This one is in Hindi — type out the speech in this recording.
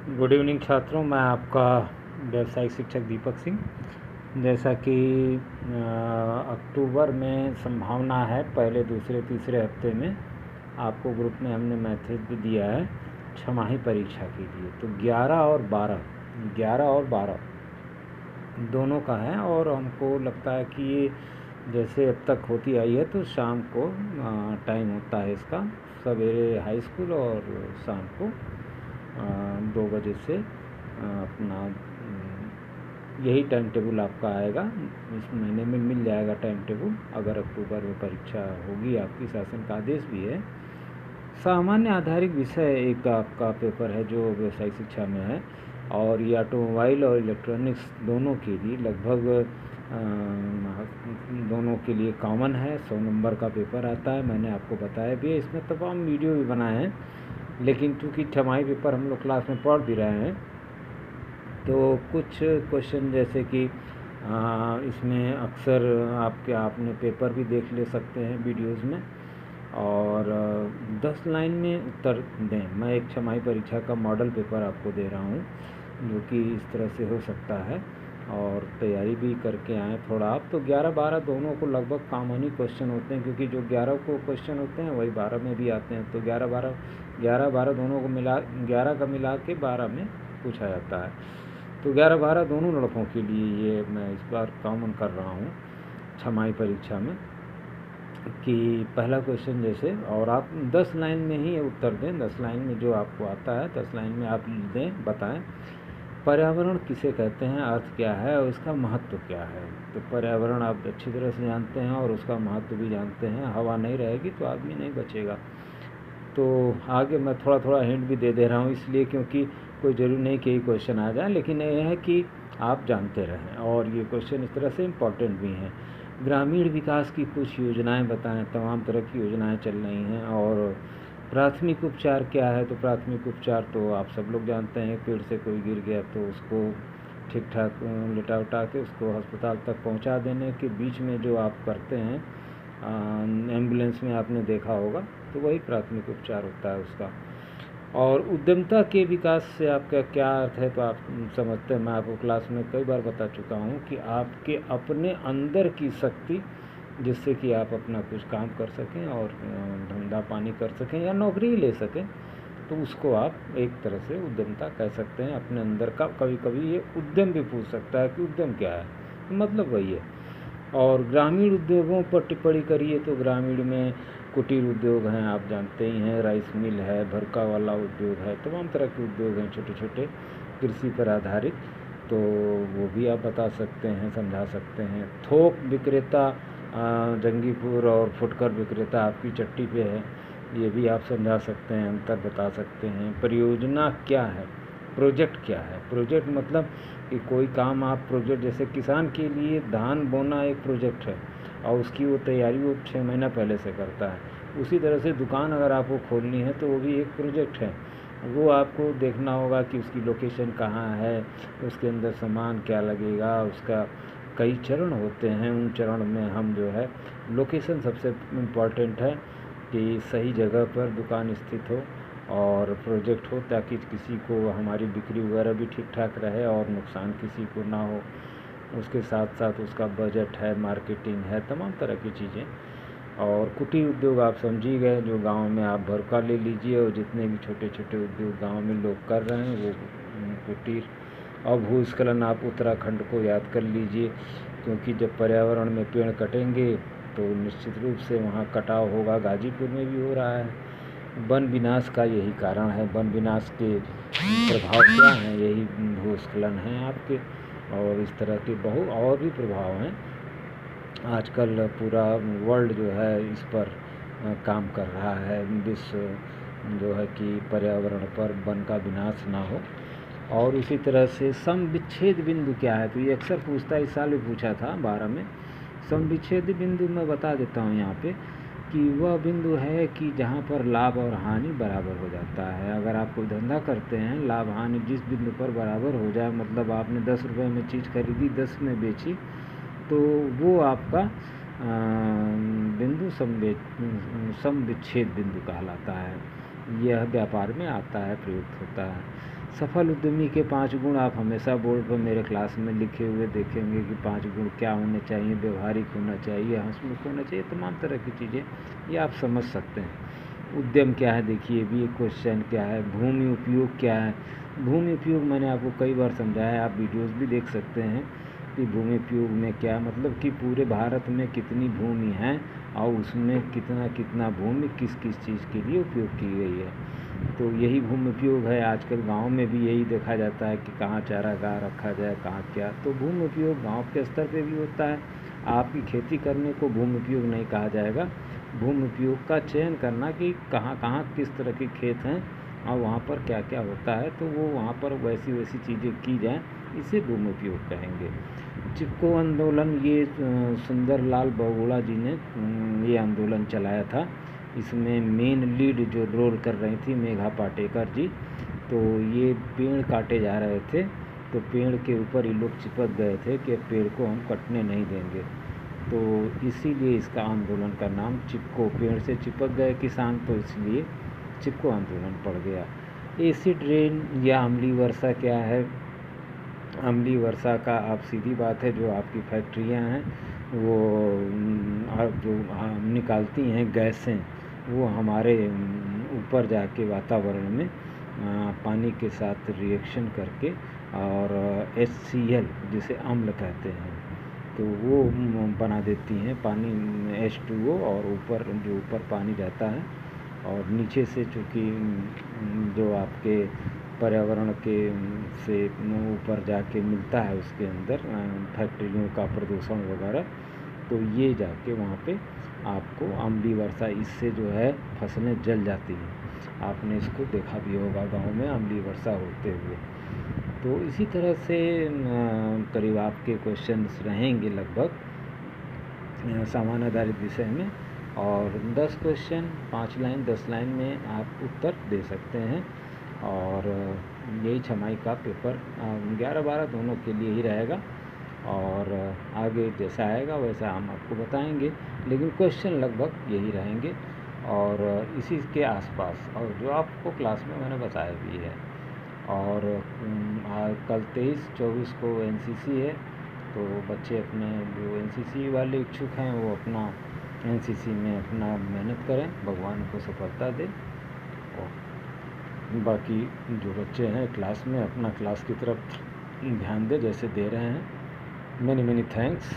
गुड इवनिंग छात्रों, मैं आपका व्यावसायिक शिक्षक दीपक सिंह। जैसा कि अक्टूबर में संभावना है, पहले दूसरे तीसरे हफ्ते में आपको ग्रुप में हमने मैसेज भी दिया है छमाही परीक्षा के लिए। तो 11 और 12 दोनों का है, और हमको लगता है कि ये जैसे अब तक होती आई है तो शाम को टाइम होता है इसका, सवेरे हाई स्कूल और शाम को 2 बजे से अपना यही टाइम टेबल आपका आएगा। इस महीने में मिल जाएगा टाइम टेबल, अगर अक्टूबर में परीक्षा होगी आपकी। शासन का आदेश भी है। सामान्य आधारित विषय एक आपका पेपर है जो व्यावसायिक शिक्षा में है, और ये ऑटोमोबाइल और इलेक्ट्रॉनिक्स दोनों के लिए लगभग दोनों के लिए कॉमन है। 100 नंबर का पेपर आता है, मैंने आपको बताया भी है। इसमें तमाम वीडियो भी बनाए हैं, लेकिन चूँकि छमाही पेपर हम लोग क्लास में पढ़ भी रहे हैं तो कुछ क्वेश्चन जैसे कि इसमें अक्सर आपने पेपर भी देख ले सकते हैं वीडियोज़ में, और 10 लाइन में उत्तर दें। मैं एक छमाही परीक्षा का मॉडल पेपर आपको दे रहा हूँ जो कि इस तरह से हो सकता है, और तैयारी भी करके आएँ थोड़ा आप। तो 11-12 दोनों को लगभग कॉमन ही क्वेश्चन होते हैं, क्योंकि जो 11 को क्वेश्चन होते हैं वही 12 में भी आते हैं। तो 11-12 दोनों को मिला, 11 का मिला के 12 में पूछा जाता है। तो 11-12 दोनों लड़कों के लिए ये मैं इस बार कॉमन कर रहा हूँ छमाही परीक्षा में, कि पहला क्वेश्चन जैसे, और आप 10 लाइन में ही उत्तर दें। 10 लाइन में जो आपको आता है 10 लाइन में आप दें, बताएं पर्यावरण किसे कहते हैं, अर्थ क्या है और इसका महत्व क्या है। तो पर्यावरण आप अच्छी तरह से जानते हैं और उसका महत्व भी जानते हैं। हवा नहीं रहेगी तो आदमी नहीं बचेगा। तो आगे मैं थोड़ा थोड़ा हिंट भी दे रहा हूँ इसलिए, क्योंकि कोई ज़रूरी नहीं कि यही क्वेश्चन आ जाए, लेकिन यह है कि आप जानते रहें, और ये क्वेश्चन इस तरह से इम्पॉर्टेंट भी हैं। ग्रामीण विकास की कुछ योजनाएं बताएं। तमाम तरह की योजनाएं चल रही हैं। और प्राथमिक उपचार क्या है, तो प्राथमिक उपचार तो आप सब लोग जानते हैं। पेड़ से कोई गिर गया तो उसको ठीक ठाक लिटा उठा के उसको अस्पताल तक पहुंचा देने के बीच में जो आप करते हैं, एम्बुलेंस में आपने देखा होगा, तो वही प्राथमिक उपचार होता है उसका। और उद्यमता के विकास से आपका क्या अर्थ है, तो आप समझते हैं। मैं आपको क्लास में कई बार बता चुका हूँ कि आपके अपने अंदर की शक्ति, जिससे कि आप अपना कुछ काम कर सकें और धंधा पानी कर सकें या नौकरी ले सकें, तो उसको आप एक तरह से उद्यमता कह सकते हैं। अपने अंदर का कभी कभी ये उद्यम भी पूछ सकता है कि उद्यम क्या है, मतलब वही है। और ग्रामीण उद्योगों पर टिप्पणी करिए, तो ग्रामीण में कुटीर उद्योग हैं, आप जानते ही हैं। राइस मिल है, भरका वाला उद्योग है, तमाम तरह के उद्योग हैं छोटे छोटे कृषि पर आधारित, तो वो भी आप बता सकते हैं, समझा सकते हैं। थोक विक्रेता जंगीपुर और फुटकर विक्रेता आपकी चट्टी पे है, ये भी आप समझा सकते हैं, अंतर बता सकते हैं। परियोजना क्या है, प्रोजेक्ट क्या है। प्रोजेक्ट मतलब कि कोई काम आप प्रोजेक्ट, जैसे किसान के लिए धान बोना एक प्रोजेक्ट है, और उसकी वो तैयारी वो 6 महीना पहले से करता है। उसी तरह से दुकान अगर आपको खोलनी है तो वो भी एक प्रोजेक्ट है। वो आपको देखना होगा कि उसकी लोकेशन कहाँ है, उसके अंदर सामान क्या लगेगा, उसका कई चरण होते हैं। उन चरण में हम जो है, लोकेशन सबसे इम्पॉर्टेंट है कि सही जगह पर दुकान स्थित हो और प्रोजेक्ट हो, ताकि किसी को हमारी बिक्री वगैरह भी ठीक ठाक रहे और नुकसान किसी को ना हो। उसके साथ साथ उसका बजट है, मार्केटिंग है, तमाम तरह की चीज़ें। और कुटीर उद्योग आप समझी गए, जो गांव में आप भरका ले लीजिए, और जितने भी छोटे छोटे उद्योग गांव में लोग कर रहे हैं वो कुटीर। और भूस्खलन आप उत्तराखंड को याद कर लीजिए, क्योंकि जब पर्यावरण में पेड़ कटेंगे तो निश्चित रूप से वहाँ कटाव होगा। गाजीपुर में भी हो रहा है। वन विनाश का यही कारण है। वन विनाश के प्रभाव क्या हैं, यही भूस्खलन हैं आपके, और इस तरह के बहुत और भी प्रभाव हैं। आजकल पूरा वर्ल्ड जो है इस पर काम कर रहा है, विश्व जो है कि पर्यावरण पर वन का विनाश ना हो। और उसी तरह से सम विच्छेद बिंदु क्या है, तो ये अक्सर पूछता है, इस साल भी पूछा था 12 में। सम विच्छेद बिंदु मैं बता देता हूँ यहाँ पे, कि वह बिंदु है कि जहाँ पर लाभ और हानि बराबर हो जाता है। अगर आप कोई धंधा करते हैं, लाभ हानि जिस बिंदु पर बराबर हो जाए, मतलब आपने 10 रुपये में चीज़ खरीदी, 10 में बेची, तो वो आपका बिंदु सम विच्छेद बिंदु कहलाता है। यह व्यापार में आता है, प्रयुक्त होता है। सफल उद्यमी के 5 गुण आप हमेशा बोर्ड पर मेरे क्लास में लिखे हुए देखेंगे कि 5 गुण क्या होने चाहिए, व्यवहारिक होना चाहिए, हंसमुख होना चाहिए, तमाम तरह की चीज़ें ये आप समझ सकते हैं। उद्यम क्या है देखिए भी, एक क्वेश्चन क्या है, भूमि उपयोग क्या है। भूमि उपयोग मैंने आपको कई बार समझाया है, आप वीडियोस भी देख सकते हैं कि भूमि उपयोग में क्या मतलब कि पूरे भारत में कितनी भूमि है और उसमें कितना कितना भूमि किस किस चीज़ के लिए उपयोग की गई है। तो यही भूमि उपयोग है। आजकल गांव में भी यही देखा जाता है कि कहाँ चारागाह रखा जाए, कहाँ क्या। तो भूमि उपयोग गांव के स्तर पे भी होता है। आपकी खेती करने को भूमि उपयोग नहीं कहा जाएगा। भूमि उपयोग का चयन करना कि कहाँ कहाँ किस तरह के खेत हैं और वहाँ पर क्या क्या होता है, तो वो वहाँ पर वैसी वैसी चीज़ें की जाएँ, इसे भूमि उपयोग कहेंगे। चिपको आंदोलन, ये सुंदरलाल बहुगुणा जी ने ये आंदोलन चलाया था। इसमें मेन लीड जो रोल कर रही थी मेघा पाटेकर जी। तो ये पेड़ काटे जा रहे थे, तो पेड़ के ऊपर ये लोग चिपक गए थे कि पेड़ को हम कटने नहीं देंगे। तो इसीलिए इसका आंदोलन का नाम चिपको, पेड़ से चिपक गए किसान तो इसलिए चिपको आंदोलन पड़ गया। एसिड रेन या अम्लीय वर्षा क्या है। अम्लीय वर्षा का आप सीधी बात है, जो आपकी फैक्ट्रियां हैं वो जो निकालती हैं गैसें, वो हमारे ऊपर जाके वातावरण में पानी के साथ रिएक्शन करके और HCl जिसे अम्ल कहते हैं, तो वो बना देती हैं पानी H2O, और ऊपर जो ऊपर पानी रहता है और नीचे से चूँकि जो आपके पर्यावरण के से ऊपर जाके मिलता है उसके अंदर फैक्ट्रियों का प्रदूषण वगैरह, तो ये जाके वहाँ पे आपको अम्लीय वर्षा, इससे जो है फसलें जल जाती हैं। आपने इसको देखा भी होगा गांव में अम्लीय वर्षा होते हुए। तो इसी तरह से करीब आपके क्वेश्चंस रहेंगे लगभग सामान्य आधारित विषय में, और 10 क्वेश्चन 5 लाइन 10 लाइन में आप उत्तर दे सकते हैं। और यही छमाही का पेपर 11-12 दोनों के लिए ही रहेगा, और आगे जैसा आएगा वैसा हम आपको बताएंगे, लेकिन क्वेश्चन लगभग यही रहेंगे और इसी के आसपास, और जो आपको क्लास में मैंने बताया भी है। और कल 23-24 को NCC है, तो बच्चे अपने जो NCC वाले इच्छुक हैं वो अपना NCC में अपना मेहनत करें, भगवान को सफलता दें। और बाकी जो बच्चे हैं क्लास में अपना क्लास की तरफ ध्यान दें जैसे दे रहे हैं। Many thanks.